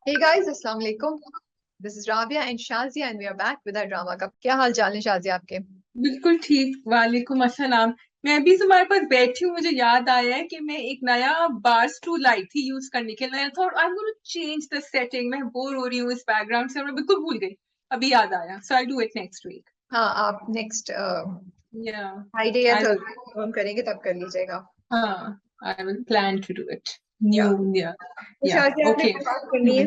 Hey guys, अस्सलाम वालेकुम. This is Rabia and Shazia and we are back with our drama club. क्या हाल चाल है शाजिया आपके? बिल्कुल ठीक। वालेकुम अस्सलाम। मैं अभी तुम्हारे पास बैठी हूँ, मुझे याद आया है कि मैं एक नया बार्स टू लाई थी यूज करने के लिए। Thought I am going to change the setting. मैं बोर हो रही हूँ इस बैकग्राउंड से और मैं बिल्कुल भूल गई। अभी याद आया, so I do it next week. हाँ, आप नेक्स्ट या फ्राइडे या आई विल। थर्सडे हम करेंगे तब कर लीजिएगा. हाँ, I will plan to do it या न्यू। या तो या शाजिया आपने ओके। क्या बात करनी है?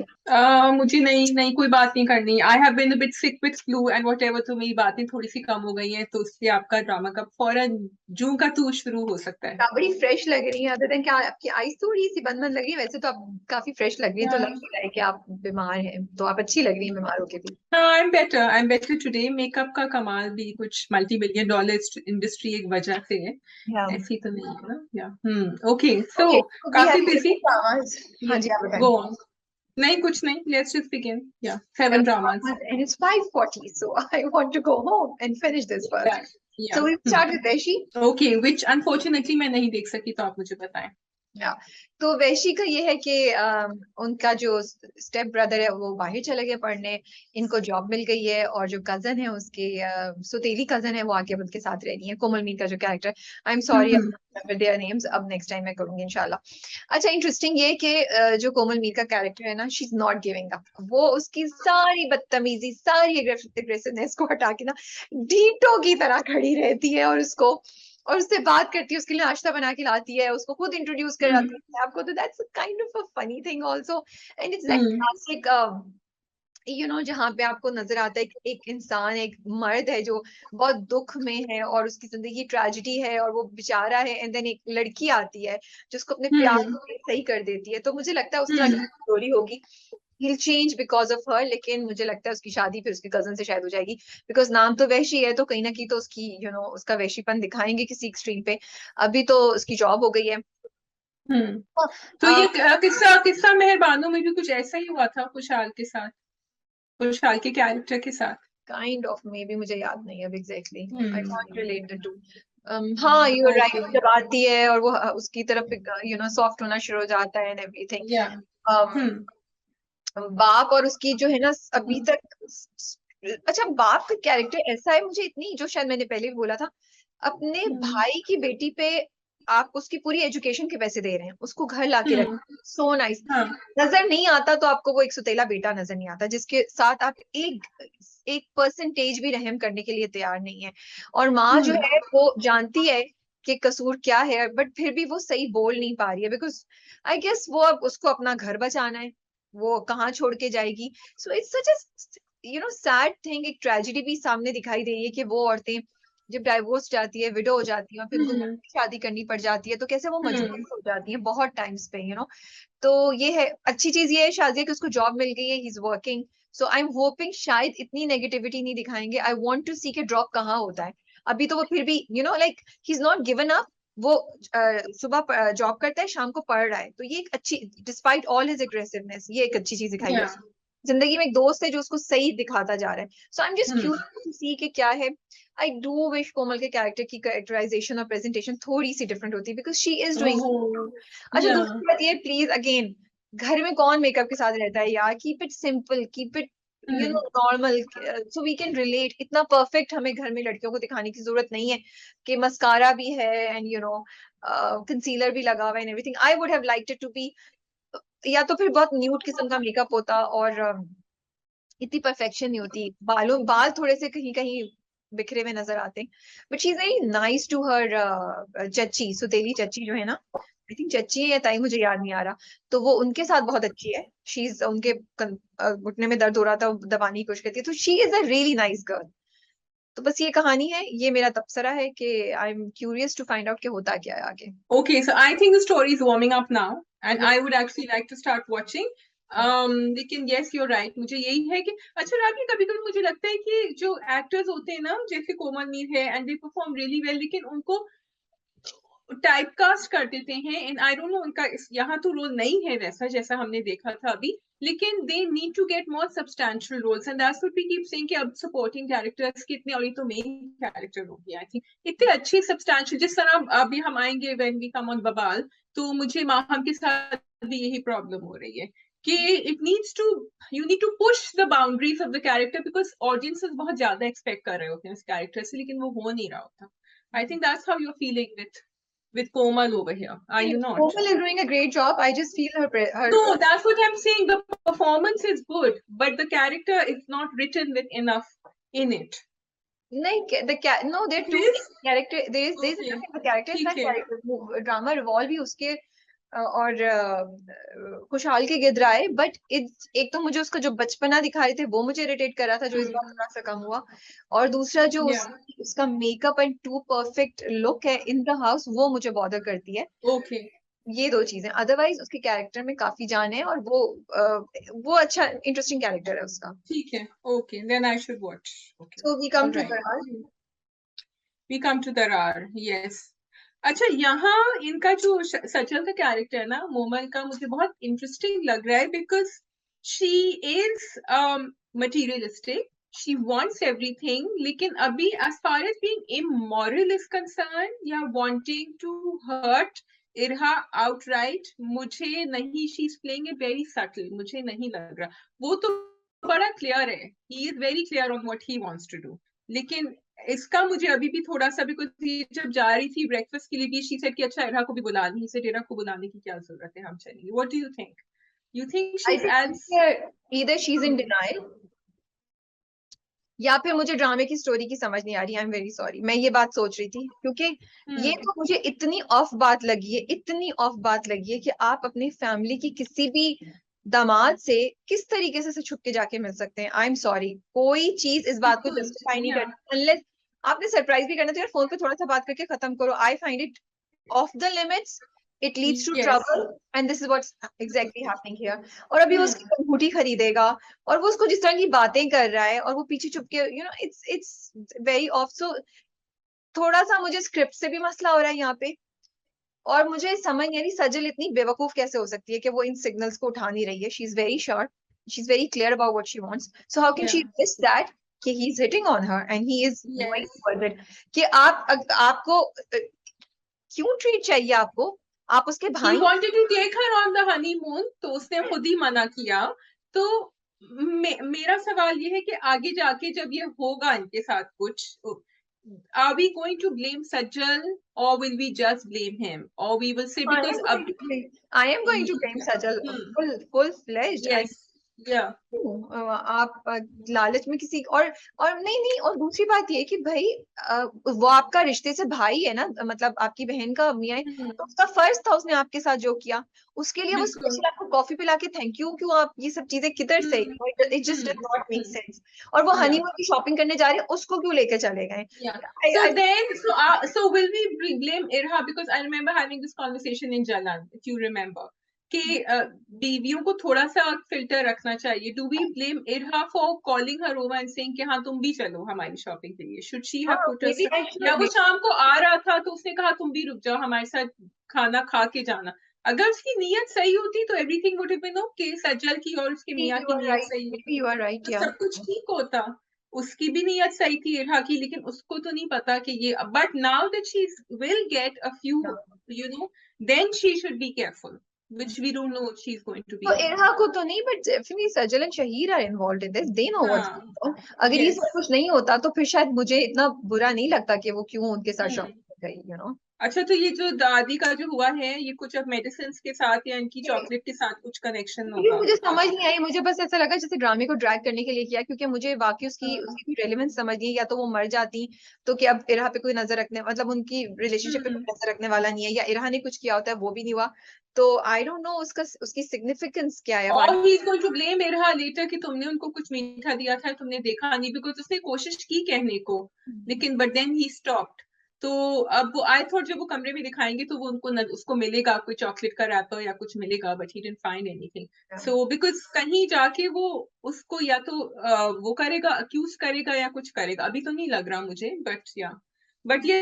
मुझे नहीं कोई बात नहीं करनी। I have been a bit sick with flu and whatever, तो मेरी बातें थोड़ी सी कम हो गई हैं, तो इसलिए आपका ड्रामा का फौरन जूं का तू शुरू हो सकता है। आप बड़ी फ्रेश लग रही हैं. अदर देन क्या आपकी आईज थोड़ी सी बंद बंद लग रही है, वैसे तो आप काफी फ्रेश लग रही है, तो लग नहीं रहा है कि आप बीमार हैं. तो आप अच्छी लग रही हैं बीमार होके भी. I am better today. Makeup का कमाल भी कुछ मल्टी बिलियन डॉलर इंडस्ट्री एक वजह से है। या ऐसी तो नहीं है ना। या ओके सो ओके, वी काफी हैव बिजी। ड्रामास. हाँ जी, आप बताएं. Go on. नहीं कुछ नहीं, लेट्स जस्ट बिगिन। या 7 dramas। And it's 5:40, so I want to go home and finish this या first. या So we'll start with Deshi. Okay, which unfortunately मैं नहीं देख सकी, तो आप मुझे बताएं। या तो वैशी का ये है कि उनका जो स्टेप ब्रदर है वो बाहर चले गए पढ़ने. इनको जॉब मिल गई है और जो कजन है उसकी सुतीली कजन है वो आके अब उनके साथ रह रही है. कोमल मीर का जो character, I am sorry hmm with their names, अब नेक्स्ट टाइम मैं करूंगी इंशाल्लाह. अच्छा, इंटरेस्टिंग ये कि जो कोमल मीर का कैरेक्टर है ना, she is not giving up. वो उसकी सारी बदतमीजी, सारी एग्रेसिवनेस को हटा के ना ढीठों की तरह खड़ी रहती है और उससे बात करती है, उसके लिए नाश्ता बना के लाती है, उसको खुद इंट्रोड्यूस कराती हम्म है आपको. तो that's kind of a funny thing also. And it's that hmm classic जहाँ पे आपको नजर आता है कि एक इंसान, एक मर्द है जो बहुत दुख में है और उसकी जिंदगी ट्रेजेडी है और वो बेचारा है, एंड देन एक लड़की आती है जो उसको अपने प्यार हम्म से सही कर देती है. तो मुझे लगता है उस तरह की हम्म स्टोरी होगी. he'll change because of her, लेकिन मुझे लगता है उसकी शादी फिर उसके कजन से शायद हो जाएगी. बिकॉज नाम तो वैशी है, तो कहीं ना कहीं तो उसकी उसका वैशीपन दिखाएंगे किसी एक्सट्रीम पे. अभी तो उसकी जॉब हो गई है. हम्म तो ये किस्सा किस्सा मेहरबानों में भी कुछ ऐसा ही हुआ था खुशहाल के साथ, खुशहाल के कैरेक्टर के साथ। काइंड ऑफ, मे बी, मुझे याद नहीं अब exactly. I can't hmm relate the two. हाँ, यू राइट. ओके। जब आती है और वो उसकी तरफ सॉफ्ट होना शुरू हो जाता है एंड एवरीथिंग. या um, हम्म बाप और उसकी जो है ना अभी तक. अच्छा, बाप का कैरेक्टर ऐसा है, मुझे इतनी, जो शायद मैंने पहले भी बोला था, अपने हम्म भाई की बेटी पे आप उसकी पूरी एजुकेशन के पैसे दे रहे हैं, उसको घर लाके रख. हम्म सो नाइस. हाँ नजर नहीं आता तो आपको वो एक सुतेला बेटा नजर नहीं आता जिसके साथ आप एक एक परसेंटेज भी रहम करने के लिए तैयार नहीं है. और माँ जो हम्म है वो जानती है कि कसूर क्या है, बट फिर भी वो सही बोल नहीं पा रही है. बिकॉज आई गेस वो अब उसको अपना घर बचाना है. वो कहाँ छोड़ के जाएगी? So it's such a sad thing. एक ट्रेजेडी भी सामने दिखाई दे रही है कि वो औरतें जब डाइवोर्स जाती है, विडो हो जाती है और फिर उनको हम्म शादी करनी पड़ जाती है, तो कैसे वो हम्म मजबूर हो जाती है बहुत टाइम्स पे. तो ये है, अच्छी चीज ये है शाजिया कि उसको जॉब मिल गई है, he is working. So I am hoping शायद इतनी नेगेटिविटी नहीं दिखाएंगे. आई वांट टू सी के ड्रॉप कहाँ होता है. अभी तो वो फिर भी like he is not given up. वो सुबह जॉब करता है, शाम को पढ़ रहा है. तो ये एक अच्छी, डिस्पाइट ऑल हिज एग्रेसिवनेस, ये एक अच्छी चीज दिखाई है. या जिंदगी में एक दोस्त है जो उसको सही दिखाता जा रहा है. So I am just hmm curious to see कि क्या है. आई डू विश कोमल के कैरेक्टर की कैरेक्टराइजेशन और प्रेजेंटेशन थोड़ी सी डिफरेंट होती, बिकॉज शी इज डूइंग. ओहो अच्छा, या दूसरी बात ये, प्लीज अगेन, घर में कौन मेकअप के साथ रहता है यार? Keep it simple, keep it hmm normal, so we can relate. इतना परफेक्ट हमें घर में लड़कियों को दिखाने की जरूरत नहीं है कि मस्कारा भी है एंड कंसीलर भी लगा हुआ है and everything. I would have liked it to be, या तो फिर बहुत न्यूट किस्म का मेकअप होता और इतनी परफेक्शन नहीं होती. बाल थोड़े से कहीं कहीं बिखरे हुए नजर आते. But she is very nice to her चची, सुतेली चची जो है ना, आई थिंक चची है या ताई, मुझे याद नहीं आ रहा. तो वो उनके साथ बहुत अच्छी है. शी इज उनके घुटने में दर्द हो रहा था, वो दबाने की कोशिश करती है. तो she is a really nice girl. तो बस ये कहानी है, ये मेरा तबसरा है कि I am curious to find out कि होता क्या है आगे. Okay, so I think the story is warming up now, and I would actually like to start watching. लेकिन yes, you're right. मुझे यही है कि अच्छा राबी, कभी कभी मुझे लगता है कि जो एक्टर्स होते हैं ना, जैसे कोमल मीर है, and they perform really well, लेकिन उनको टाइपकास्ट कर देते हैं. एंड आई डोंट नो, उनका यहाँ तो रोल नहीं है वैसा जैसा हमने देखा था अभी, लेकिन they need to get more substantial roles, and that's what we keep saying कि अब सपोर्टिंग कैरेक्टर्स की इतनी, और ये तो मेन कैरेक्टर होगी आई थिंक, इतने अच्छी सब्सटैंशियल. जिस तरह अभी हम आएंगे व्हेन वी कम ऑन बबाल, तो मुझे माहम के साथ भी यही प्रॉब्लम हो रही है कि it needs to you need to push the boundaries of the character because audiences बहुत ज़्यादा expect कर रहे होते हैं उस character से, लेकिन वो हो नहीं रहा होता. I think that's how you're feeling with Komal over here. Are you not? Komal is doing a great job. I just feel her No, that's what I'm saying. The performance is good, but the character is not written with enough in it. No, there are two character. There is the character is not character. Drama revolve ही उसके और खुशहाल के गिदराए, but एक तो मुझे उसका जो बचपना दिखा रहे थे वो मुझे इरिटेट कर रहा था, जो इस बार थोड़ा सा कम हुआ, और दूसरा जो उसका makeup and too perfect look है इन द हाउस, वो मुझे बॉदर करती है. ओके, ये दो चीजें. अदरवाइज उसके कैरेक्टर में काफी जान है और वो अच्छा इंटरेस्टिंग कैरेक्टर है उसका. ठीक है, okay, then I should watch. So we come to Darar. We come to Darar, yes. अच्छा, यहाँ इनका जो सजल का कैरेक्टर है ना, मोमल का, मुझे बहुत इंटरेस्टिंग लग रहा है because she is materialistic, she wants everything, लेकिन अभी as far as being immoral is concerned या wanting to hurt Irha outright, मुझे नहीं, she is playing it very subtle, मुझे नहीं लग रहा. वो तो बड़ा क्लियर है, he is very clear on what he wants to do, लेकिन इसका मुझे अभी भी थोड़ा सा, बिकॉज ये जब जा रही थी ब्रेकफास्ट के लिए भी, शी सेड कि अच्छा इरहा को भी बुला ली, इसे इरहा को बुलाने की क्या जरूरत है, हम चलेंगे. What do you think? You think she is as either she's in denial या फिर मुझे ड्रामे की स्टोरी की समझ नहीं आ रही. आई एम वेरी सॉरी, मैं ये बात सोच रही थी क्योंकि ये तो मुझे इतनी ऑफ बात लगी है, इतनी ऑफ बात लगी है कि आप अपनी फैमिली की किसी भी दामाद से किस तरीके से छुप के जाके मिल सकते हैं. आई एम सॉरी, कोई चीज इस बात को जस्टिफाई नहीं करती अनलेस आपने सरप्राइज भी करना तो यार फोन पे थोड़ा सा बात करके खत्म करो. I find it off the limits, it leads to trouble and this is what's exactly happening here. और अभी वो उसकी अंगूठी खरीदेगा और वो उसको जिस तरह की बातें कर रहा है और वो पीछे छुप के, you know, it's very off. So थोड़ा सा मुझे स्क्रिप्ट से भी मसला हो रहा है यहाँ पे, और मुझे समझ नहीं आ रही सजल इतनी बेवकूफ कैसे हो सकती है कि वो इन सिग्नल्स को उठा नहीं रही है. She is very sure, she is very clear about what she wants, so how can she miss that कि he is hitting on her and he is going for it. कि आपको क्यों ट्रीट चाहिए, आप उसके भाई. He wanted to take her on the honeymoon, तो उसने खुद ही मना किया. तो मेरा सवाल ये है कि आगे जाके जब ये होगा इनके साथ कुछ, are we going to blame Sajal or will we just blame him, or we will say because I am going to blame Sajal full-fledged. Yes. आप लालच में किसी और नहीं. और दूसरी बात ये कि भाई वो आपका रिश्ते से भाई है ना, मतलब आपकी बहन का मियाँ है, तो उसका फर्ज था उसने आपके साथ जो किया, उसके लिए वो स्पेशल आपको कॉफी पिला के थैंक यू क्यों, आप ये सब चीजें किधर से, it just does not make sense. और वो हनीमून की शॉपिंग करने जा रहे हैं, उसको क्यों लेके चले गए. So will we blame Irha, because I remember having this conversation in Jalan, if you remember, कि बीवियों को थोड़ा सा फिल्टर रखना चाहिए. Do we blame Irha for calling her over and saying कि हाँ तुम भी चलो हमारी शॉपिंग के लिए? Should she have put us, या वो शाम को आ रहा था तो उसने कहा तुम भी रुक जाओ, हमारे साथ खाना खा के जाना. अगर उसकी नीयत सही होती तो everything would have been okay. Sajal की और उसके मियां की नीयत सही होती, यू आर राइट, सब कुछ ठीक होता. उसकी भी नीयत सही थी इरहा की, लेकिन उसको तो नहीं पता कि ये. But now that she will get a few, you know, then she should be careful, which we don't know what she's going to be. So Irha को तो नहीं, but definitely Sajal and Shahir are involved in this. They know what's going on. अगर ये सब कुछ नहीं होता तो फिर शायद मुझे इतना बुरा नहीं लगता कि वो क्यों उनके साथ शॉपिंग गई, you know. अच्छा, तो ये जो दादी का जो हुआ है, ये कुछ अब मेडिसिन के साथ या इनकी चॉकलेट के साथ कुछ कनेक्शन होगा? मुझे समझ नहीं आई, मुझे बस ऐसा लगा जैसे ड्रामे को ड्रैग करने के लिए किया, क्योंकि मुझे वाकई उसकी कोई रेलेवेंस समझ नहीं है. या तो वो मर जाती तो कि अब इरहा पे कोई नजर रखने, मतलब उनकी रिलेशनशिप पे कोई नजर रखने वाला नहीं है, या इरहा ने कुछ किया होता है वो भी नहीं हुआ. तो आई डोंट नो उसकी सिग्निफिकेंस क्या है. और he is going to blame Irha later कि तुमने उनको कुछ मीठा दिया था, तुमने देखा नहीं, बिकॉज उसने कोशिश की कहने को, लेकिन बट देन ही स्टॉप्ड. तो अब वो आई थॉट जब वो कमरे में दिखाएंगे तो वो उनको उसको मिलेगा कोई चॉकलेट का रैपर या कुछ मिलेगा, but he didn't find anything. So because कहीं जाके वो उसको या तो वो करेगा, अक्यूज करेगा या कुछ करेगा. अभी तो नहीं लग रहा मुझे, बट ये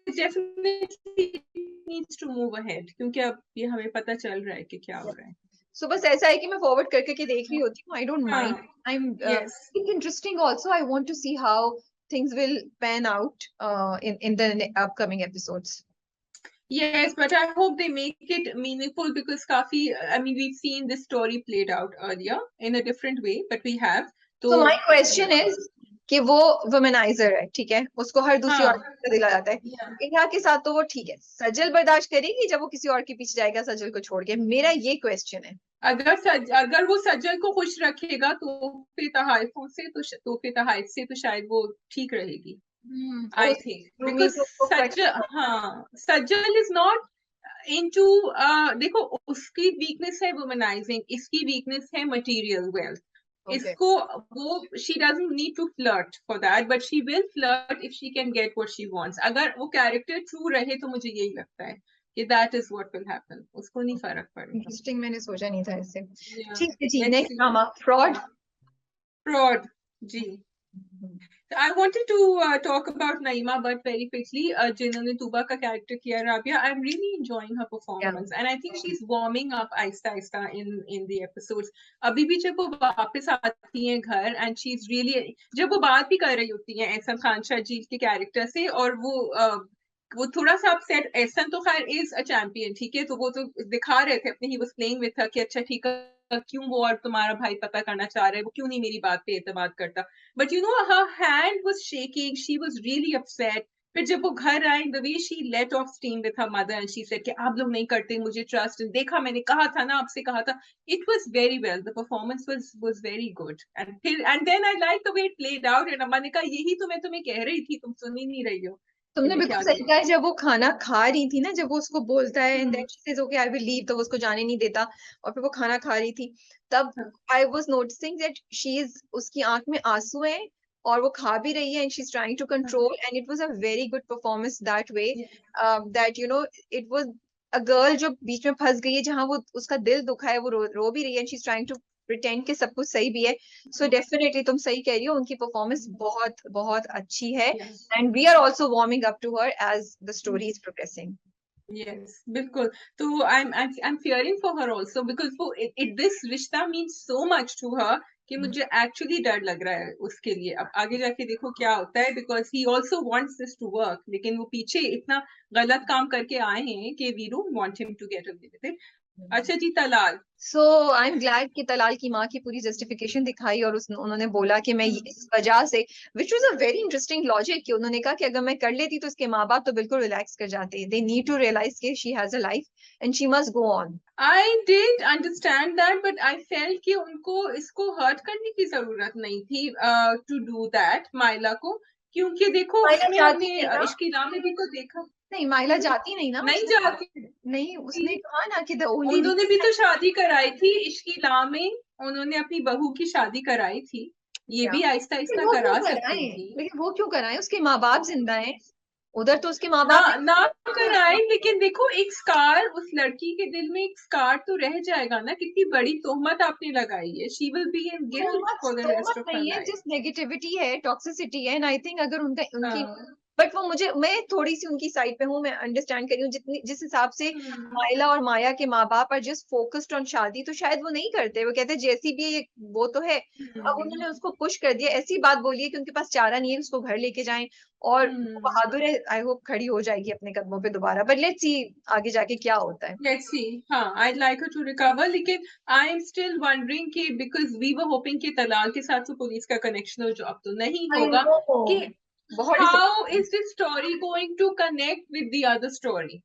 definitely needs to move ahead, क्योंकि अब ये हमें पता चल रहा है कि क्या हो रहा है. सो बस ऐसा है कि मैं फॉरवर्ड करके देख रही होती हूँ. I don't mind, I am interesting also. I want to see how things will pan out in the upcoming episodes. Yes, but I hope they make it meaningful because काफी, I mean, we've seen this story played out earlier in a different way, but we have. So तो my question is कि वो womaniser है, ठीक है, उसको हर दूसरी हाँ, औरत का दिला जाता है, yeah. इंडिया के साथ तो वो ठीक है, सजल बर्दाश्त करेगी जब वो किसी और के पीछे जाएगा सजल को छोड़ के? मेरा ये क्वेश्चन है। अगर वो सज्जल को खुश रखेगा तोहफे तोहफों से, तो तोहफे तोहफ से तो शायद वो ठीक रहेगी, आई थिंक, रूमी बिकॉज को सज्जल, हाँ, सज्जल इज नॉट इनटू, देखो उसकी वीकनेस है वुमनाइजिंग, इसकी वीकनेस है मटेरियल वेल्थ। Okay. इसको वो, she doesn't need to flirt for that, but she will flirt if she can get what she wants. अगर वो कैरेक्टर ट्रू रहे तो मुझे यही लगता है कि that is what will happen. उसको नहीं फर्क पड़ेगा। इंटरेस्टिंग, मैंने सोचा नहीं था इससे। Yeah, ठीक है जी, let's next see. Drama fraud. Fraud, जी। So I wanted to talk about Naima Butt very quickly, जिन्होंने तूबा का कैरेक्टर किया Rabia. I'm really enjoying her performance, and I think she's warming up Aahista Aahista in the episodes. अभी भी जब वो वापस आती हैं घर, and she's really, जब वो बात भी कर रही होती हैं एहसान खान शाजील के कैरेक्टर से, और वो थोड़ा सा अपसेट, एहसान तो खैर इज अ चैंपियन, ठीक है, तो वो तो दिखा रहे थे अपने, he was playing with her कि अच्छा ठीक है, क्यों वो और तुम्हारा भाई पता करना चाह रहे हैं, वो क्यों नहीं मेरी बात पे एतमाद करता, but you know her hand was shaking, she was really upset. फिर जब वो घर आई, the way she let off steam with her mother and she said कि आप लोग नहीं करते मुझे trust, देखा मैंने कहा था ना, आपसे कहा था, it was very well, the performance was very good, and then I like the way it played out, and अम्मा ने कहा यही तो मैं तुम्हें कह रही थी, तुम सुन ही नहीं रही हो। तुमने मैंने बिल्कुल क्या सही कहा किया। है, जब वो खाना खा रही थी ना, जब वो उसको बोलता है and then hmm, she says okay I will leave, तो वो उसको जाने नहीं देता, और फिर वो खाना खा रही थी, तब I was noticing that she is, उसकी आंख में आंसू हैं और वो खा भी रही है and she is trying to control, and it was a very good performance that way, that you know it was a girl जो बीच में फंस गई है, जहां वो उसका दिल दुखा है, वो रो भी रही है and she is trying to pretend कि सब कुछ सही भी है। सो डेफिनेटली तुम सही कह रही हो, उनकी परफॉर्मेंस बहुत बहुत अच्छी है, and we are also warming up to her as the story is progressing. Yes, बिल्कुल। तो I'm fearing for her also because वो this रिश्ता means so much to her कि मुझे actually डर लग रहा है उसके लिए। अब आगे जाके देखो क्या होता है, because he also wants this to work, लेकिन वो पीछे इतना गलत काम करके आए हैं कि we don't want him to get away with it. अच्छा जी, तलाल। So I'm glad कि तलाल की माँ की पूरी जस्टिफिकेशन दिखाई, और उन्होंने बोला कि मैं इस वजह से, which was a very interesting logic, कि उन्होंने कहा कि अगर मैं कर लेती तो इसके माँ बाप तो बिल्कुल रिलैक्स कर जाते, they need to realize कि she has a life and she must go on. I did understand that, but I felt कि उनको इसको हर्ट करने की जरूरत नहीं थी to do that, माइला को, क्योंकि देखो माइला उसमें जाती हमने नहीं ना, इश्किला में भी तो देखा। नहीं माइला जाती नहीं ना, नहीं उसने जाती, नहीं, उसने कहा ना कि the only उन्होंने भी तो शादी कराई थी इश्किला में, उन्होंने अपनी बहू की शादी कराई थी, ये क्या, भी आहिस्ता आहिस्ता वो क्यों करा कराए, सकती थी। लेकिन वो क्यों कराए, उसके माँ बाप जिंदा हैं, उधर तो उसके माँ ना बाप ना कराए, लेकिन देखो एक स्कार, उस लड़की के दिल में एक स्कार तो रह जाएगा ना, कितनी बड़ी तोहमत आपने लगाई है, she will be in guilt for the rest तोहमत ऑफ हर नहीं है, लाइफ। जस्ट नेगेटिविटी है, टॉक्सिसिटी है, एंड आई थिंक अगर उनकी, हाँ, बट वो मुझे, मैं थोड़ी सी उनकी साइड पे हूँ, मैं अंडरस्टैंड करी हूँ, जितनी जिस हिसाब से माइला और माया के माँ बाप आर जस्ट फोकस्ड ऑन शादी, तो शायद वो नहीं करते, वो कहते जैसी भी ये वो तो है, अब उन्होंने उसको पुश कर दिया, ऐसी बात बोली है कि उनके पास चारा नहीं है, उसको घर लेके जाएं, और वो बहादुर है, आई होप खड़ी हो जाएगी अपने कदमों पे दोबारा, बट लेट्स सी आगे जाके क्या होता है। let's see, हाँ, I'd like her to recover, लेकिन I'm still wondering कि because we were hoping कि तलाल के साथ तो पुलिस का कनेक्शन हो, जो अब तो नहीं आई होगा, नो, कि बहुत how is this story going to connect with the other story,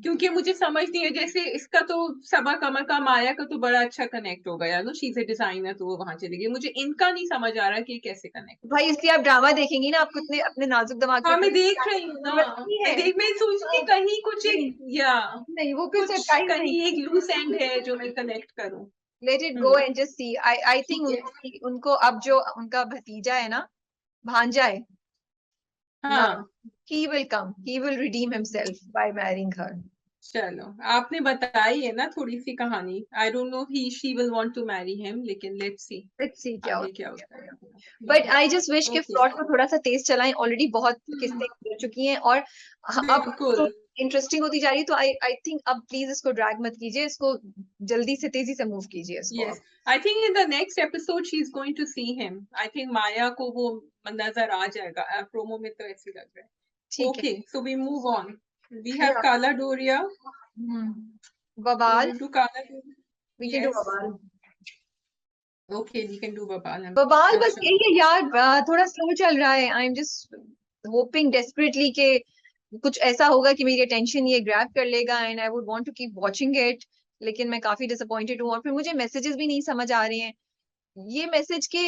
क्योंकि मुझे समझ नहीं है, जैसे इसका तो सबा कमर का माया का तो बड़ा अच्छा कनेक्ट हो गया ना, शी इज अ डिजाइनर, तो वो वहां चली गई, मुझे इनका नहीं समझ आ रहा कि कैसे कनेक्ट भाई, होगा। इसलिए आप ड्रामा देखेंगी ना, आपको इतने अपने नाजुक दिमाग पे हाँ, मैं ट्विस्ट देख लगाने रही की हूँ ना, जरूरत नहीं है। मैं सोच रही हाँ, कहीं कुछ एक, नहीं या नहीं, वो फिर कुछ सरप्राइज नहीं, कहीं एक लूज एंड है जो मैं कनेक्ट करूँ। Let it go and just see, I think ठीक है, उनको अब जो उनका भतीजा है ना, भांजा है ना, हाँ, he will come, he will redeem himself by marrying her. चलो, आपने बताई है ना थोड़ी सी कहानी, I don't know he she will want to marry him, लेकिन लेट्स सी लेट्स सी क्या आगे होता क्या है। होता है। ठीक बट है, आई जस्ट विश के ओके, प्लॉट को थोड़ा सा तेज चलाएं, ऑलरेडी बहुत किस्तें हो चुकी हैं, और अब बिल्कुल। इंटरेस्टिंग होती जा रही है, तो आई थिंक अब प्लीज इसको ड्रैग मत कीजिए, इसको जल्दी से तेजी से मूव कीजिए इसको Yes, अब। I think in the next episode she's going to see him. I think माया को वो नजर आ जाएगा, प्रोमो में तो ऐसे लग रहा है। ठीक है, Okay, so we move on. We have Kala Doria. Bawal. Do Kala Doria. We can do Bawal. Okay, we can do Bawal. बवाल बस यही है यार, थोड़ा स्लो चल रहा है. आई एम जस्ट होपिंग डेस्परेटली के कुछ ऐसा होगा कि मेरी अटेंशन ये ग्रैब कर लेगा and I would want to keep watching it. लेकिन मैं काफी डिसअपॉइंटेड हूँ और फिर मुझे मैसेजेस भी नहीं समझ आ रहे हैं. ये मैसेज के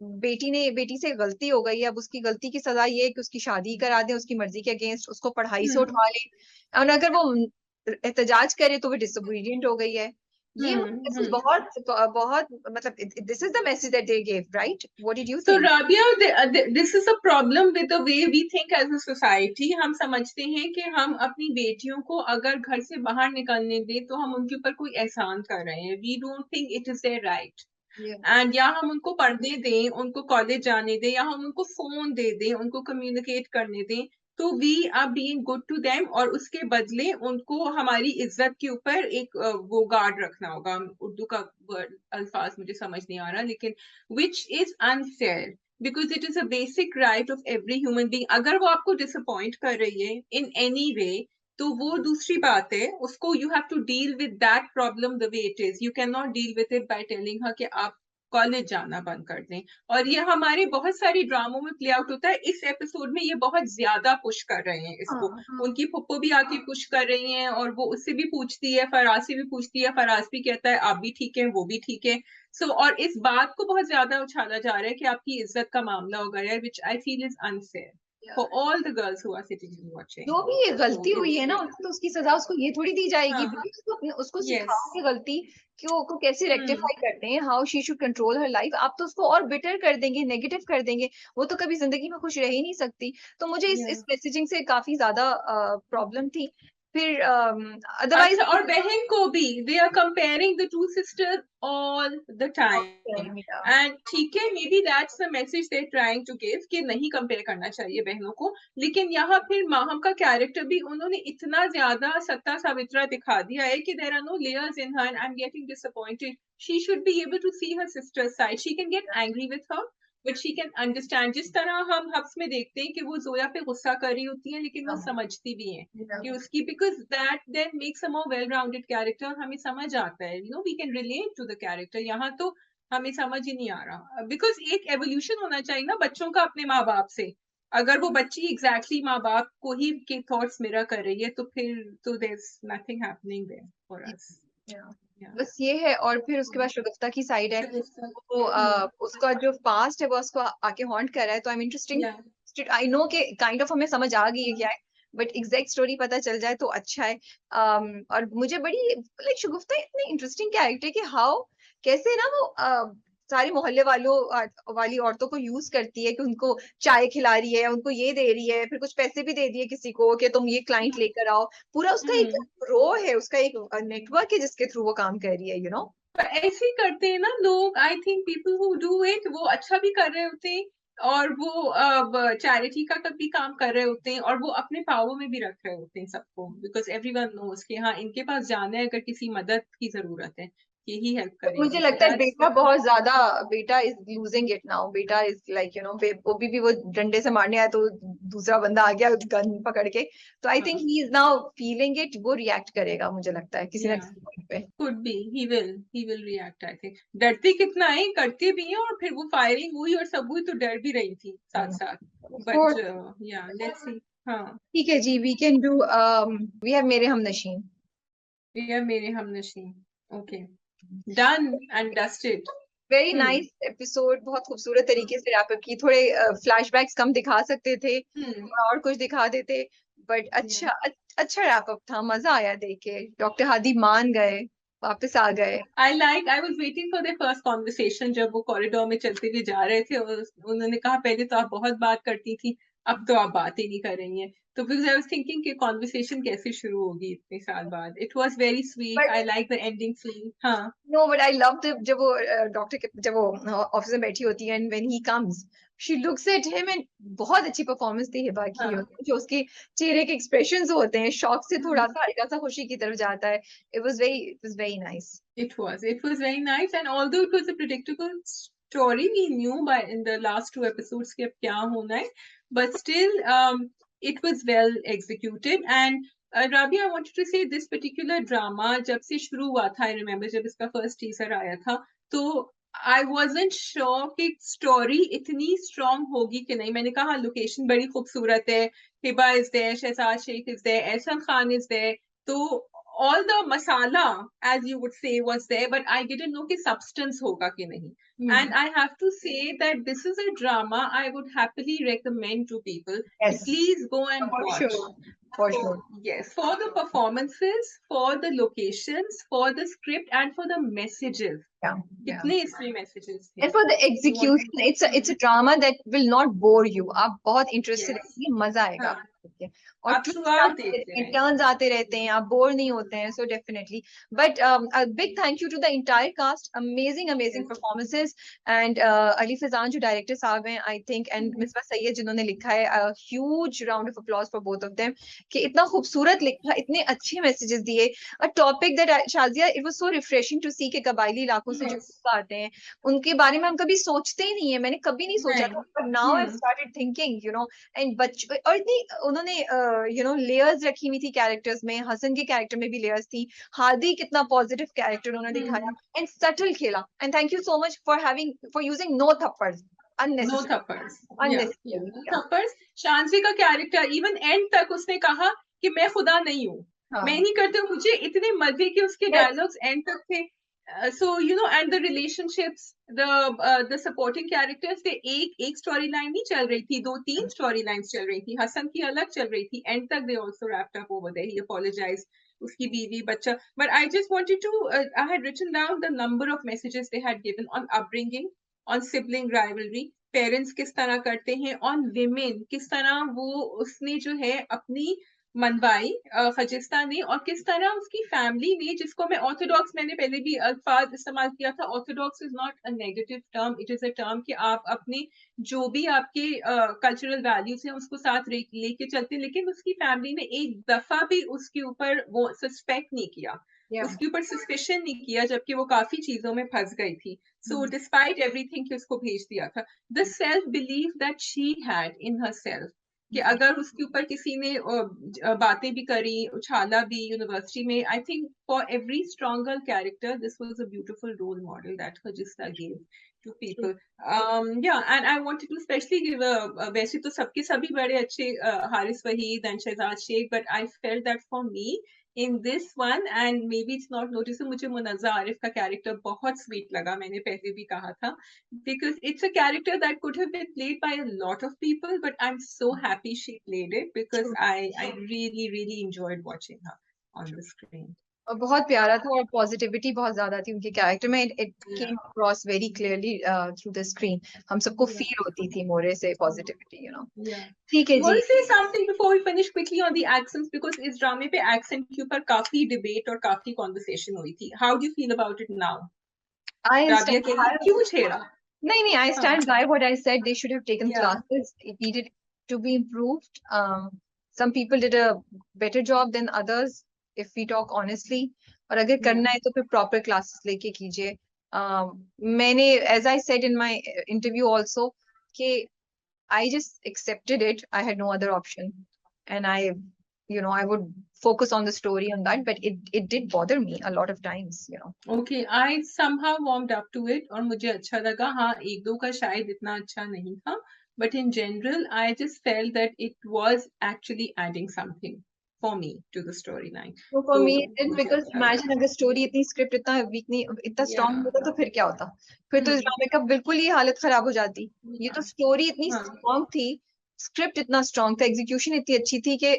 बेटी से गलती हो गई है, अब उसकी गलती की सजा ये है कि उसकी शादी करा दें उसकी मर्जी के अगेंस्ट, उसको पढ़ाई से उठवा लें और अगर वो एहतजाज करे तो वो डिसोबीडियंट हो गई है. ये मैसेज बहुत मतलब this is the message that they gave, right? What did you So think? Rabia, this is a problem with the way we think as a society. हम समझते हैं कि हम अपनी बेटियों को अगर घर से बाहर निकलने दें तो हम उनके ऊपर कोई एहसान कर रहे हैं. We don't think it is their right. And या हम उनको पढ़ने दें, उनको कॉलेज जाने दें, या हम उनको फोन दे दें, उनको कम्युनिकेट करने दें, तो we are being good to them और उसके बदले उनको हमारी इज्जत के ऊपर एक वो गार्ड रखना होगा. उर्दू का अल्फाज मुझे समझ नहीं आ रहा, लेकिन which is unfair because it is a basic right of every human being. अगर वो आपको डिसअपॉइंट कर रही है इन एनी वे तो वो दूसरी बात है. उसको you have to deal with that problem the way it is. You can not deal with it by telling her कि आप कॉलेज जाना बंद कर दें. और ये हमारे बहुत सारी ड्रामों में प्ले आउट होता है. इस एपिसोड में ये बहुत ज्यादा पुश कर रहे हैं इसको. उनकी फुप्पो भी आके पुश कर रही हैं और वो उससे भी पूछती है, फराज से भी पूछती है, फराज भी कहता है आप भी ठीक है, वो भी ठीक है. सो और इस बात को बहुत ज्यादा उछाला जा रहा है कि आपकी इज्जत का मामला हो गया है, which I feel is unfair for all the girls who are sitting and watching. जो भी ये गलती हुई है ना उसको तो उसकी सजा उसको ये थोड़ी दी जाएगी. उसको सिखाओगे गलती क्यों को कैसे रेक्टिफाई करते हैं, how she should control her life. आप तो उसको और बिटर कर देंगे, नेगेटिव कर देंगे, वो तो कभी जिंदगी में खुश रह ही नहीं सकती. तो मुझे इस मैसेजिंग से काफी ज्यादा प्रॉब्लम थी. फिर अदरवाइज अच्छा, और बहन को भी they are comparing the two sisters all the time. And ठीक है, maybe that's the message they trying to give कि नहीं कंपेयर करना चाहिए बहनों को. लेकिन यहाँ फिर माहम का कैरेक्टर भी उन्होंने इतना ज्यादा सत्ता सावित्रा दिखा दिया है कि there are no layers in her. I am getting disappointed. She should be able to see her sister's side. She can get angry with her but she can understand. जिस तरह हम हफ्स में देखते हैं कि वो जोया पे गुस्सा कर रही होती है लेकिन वो समझती भी है कि उसकी, because that then makes a more well rounded character. हमें समझ आता है, you know, we can relate to the character. यहाँ तो हमें समझ ही नहीं आ रहा बिकॉज एक एवोल्यूशन होना चाहिए ना बच्चों का अपने माँ बाप से. अगर वो बच्ची एग्जैक्टली माँ बाप को ही के थॉट्स मिरर कर रही है तो फिर तो there is nothing happening there for us. बस ये है. और फिर उसके बाद शगुफ्ता की साइड है, वो उसका जो पास्ट है वो उसको आके हॉन्ट कर रहा है. तो आई एम इंटरेस्टिंग. आई नो कि काइंड ऑफ हमें समझ आ गई है क्या है, बट एग्जैक्ट स्टोरी पता चल जाए तो अच्छा है. और मुझे बड़ी लाइक शगुफ्ता इतनी इंटरेस्टिंग कैरेक्टर कि हाउ कैसे ना वो सारे मोहल्ले वाली औरतों को यूज करती है कि उनको चाय खिला रही है, उनको ये दे रही है, फिर कुछ पैसे भी दे दिए किसी को कि तुम ये क्लाइंट लेकर आओ. पूरा उसका एक रो है, उसका एक नेटवर्क है जिसके थ्रू वो काम कर रही है, यू नो. ऐसे ही करते हैं ना लोग. I think people who do it वो अच्छा भी कर रहे होते हैं और वो चैरिटी का भी काम कर रहे होते हैं और वो अपने पावर में भी रख रहे होते हैं सबको. बिकॉज एवरीवन नोज कि हाँ इनके पास जाना है अगर किसी मदद की जरूरत है, यही हेल्प करेंगे. मुझे लगता है बेटा बहुत ज्यादा, बेटा इज लूजिंग इट नाउ. बेटा इज लाइक यू नो, वो भी वो डंडे से मारने आया तो दूसरा बंदा आ गया गन पकड़ के. तो I think he is now feeling it. वो रिएक्ट करेगा मुझे लगता है किसी ना किसी पॉइंट पे. Could be he will react. I think डरते कितना है, करते भी हैं और फिर वो फायरिंग हुई और सब हुई तो डर भी रही थी साथ साथ. बट या लेट्स सी. हाँ ठीक है जी, we can do we have Mere Humnasheen. We have Mere Humnasheen. Okay, done and dusted. Very nice episode. बहुत खूबसूरत तरीके से रैप अप की. थोड़े फ्लैशबैक्स कम दिखा सकते थे और कुछ दिखा देते, बट अच्छा रैप अप था. मजा आया देख के. डॉक्टर हादी मान गए, वापस आ गए. I was waiting for the first conversation जब वो कॉरिडोर में चलते हुए जा रहे थे और उन्होंने कहा पहले तो आप बहुत बात करती थी, अब तो आप बात ही नहीं कर रही हैं. तो बिकॉज आई वाज थिंकिंग कि कॉन्वर्सेशन कैसे शुरू होगी इतने साल बाद. It was very sweet. I like the ending scene. हाँ नो बट आई लव जब वो जब वो ऑफिस में बैठी होती है and when he comes she looks at him and बहुत अच्छी परफॉर्मेंस थी हिबा की. जो उसके चेहरे के एक्सप्रेशंस होते हैं, शॉक से थोड़ा सा हल्का सा खुशी की तरफ जाता है. It was very nice. It was very nice, and although it was a predictable story, we knew by in the last two episodes कि अब क्या होना है, but still it was well executed. And Rabia, I wanted to say this particular drama जब से शुरू हुआ था, I remember जब इसका first teaser आया था, तो I wasn't sure कि story इतनी strong होगी कि नहीं. मैंने कहा लोकेशन बड़ी खूबसूरत है, Hiba is there, Shahzad Sheikh is there, एहसान खान is there, तो all the masala, as you would say, was there, but I didn't know कि substance होगा कि नहीं. And I have to say that this is a drama I would happily recommend to people to Yes, please go and for watch. sure, for sure. Yes, for the performances, for the locations, for the script, and for the messages. Yeah, yeah. कितने इसमें messages थे? And for the execution, it's a drama that will not bore you. आप बहुत interested Yes. रहेंगे, मजा आएगा हाँ. आपको देख के. और आप twists throughout आते देखते रहते हैं, रहेंगे. turns आते रहते हैं, आप बोर नहीं होते हैं. So definitely. But a big thank you to the entire cast. Amazing Yes. performances. And Ali Fazan जो director साहब हैं, I think, and Misbah Syed जिन्होंने लिखा है, a huge round of applause for both of them. कि इतना खूबसूरत लिखा, इतने अच्छे messages दिए. A topic that Shazia, it was so refreshing to see कि कबायली इलाकों से जो Yes. लोग आते हैं, उनके बारे में हम कभी सोचते ही नहीं है. मैंने कभी नहीं सोचा था, but now I've started thinking, you know, and बच्चों और इतनी उन्होंने you know layers रखी हुई थी कैरेक्टर्स में. हसन के कैरेक्टर में भी लेयर्स थी. हादी कितना पॉजिटिव कैरेक्टर उन्होंने दिखाया, एंड सटल खेला. And thank you so much for using no थप्पड्स, No unnecessary, thappers. Yeah. unnecessary. No thappers. Shanti का कैरेक्टर इवन एंड तक उसने कहा कि मैं खुदा नहीं हूँ, मैं नहीं करती हूँ. मुझे इतने मजे के उसके डायलॉग्स एंड तक थे. So you know, and the relationships, the supporting characters, they एक स्टोरी लाइन नहीं चल रही थी, 2-3 स्टोरी लाइंस चल रही थी. हसन की अलग चल रही थी, एंड तक they also wrapped up over there. He apologized, उसकी बीवी बच्चा. But I just wanted to I had written down the number of messages they had given on upbringing, on sibling rivalry, parents किस तरह करते हैं, on women किस तरह वो उसने जो है अपनी मनवाई खजिस्ता ने, और किस तरह उसकी फैमिली ने, जिसको मैं ऑर्थोडॉक्स, मैंने पहले भी अल्फाज इस्तेमाल किया था, Orthodox is not a negative term, it is a term कि आप अपने जो भी आपके कल्चरल वैल्यूज हैं उसको साथ लेके चलते हैं. लेकिन उसकी फैमिली ने एक दफा भी उसके ऊपर वो सस्पेक्ट नहीं किया, उसके ऊपर सस्पेशन नहीं किया, जबकि वो काफी चीजों में फंस गई थी. सो डिस्पाइट एवरीथिंग कि उसको भेज दिया था. The self believe that she had in her self, कि अगर उसके ऊपर किसी ने बातें भी करी, उछाला भी यूनिवर्सिटी में, I think for every strong girl character this was a beautiful role model that Khujista gave to people. Yeah, and I wanted to especially give वैसे तो सबके सभी बड़े अच्छे, Haris Waheed and Shahzad Sheikh, but I felt that for me in this one, and maybe it's not noticed, मुझे मुनज़्ज़ा आरिफ का character बहुत sweet लगा, मैंने पहले भी कहा था, because it's a character that could have been played by a lot of people, but I'm so happy she played it because I really enjoyed watching her on the screen. और बहुत प्यारा था, और पॉजिटिविटी बहुत ज्यादा थी उनके character में. It came across very clearly through the screen. हम सबको फील होती थी मोरे से पॉजिटिविटी, यू नो. ठीक है जी. Want to say something before we finish quickly on the accents, because इस ड्रामे पे accent के ऊपर काफी डिबेट और काफी कॉन्वर्सेशन हुई थी. How do you feel about it now? Rabia के लिए क्यों छेड़ा? नहीं, I stand by what I said. They should have taken classes. It needed to be improved. Some people did a better job than others, if we talk honestly. और अगर करना है तो फिर proper classes लेके कीजिए. मैंने, as I said in my interview also, कि I just accepted it. I had no other option, and I would focus on the story on that, but it did bother me a lot of times, you know. Okay, I somehow warmed up to it और मुझे अच्छा लगा. हाँ, एक दो का शायद इतना अच्छा नहीं था, but in general I just felt that it was actually adding something for me to the storyline. So for me it didn't, because imagine अगर story इतनी script इतना weak नहीं, इतना strong होता तो फिर क्या होता? फिर तो इस ड्रामे का बिल्कुल ही हालत खराब हो जाती. ये तो story इतनी strong थी, script इतना strong था, execution इतनी अच्छी थी कि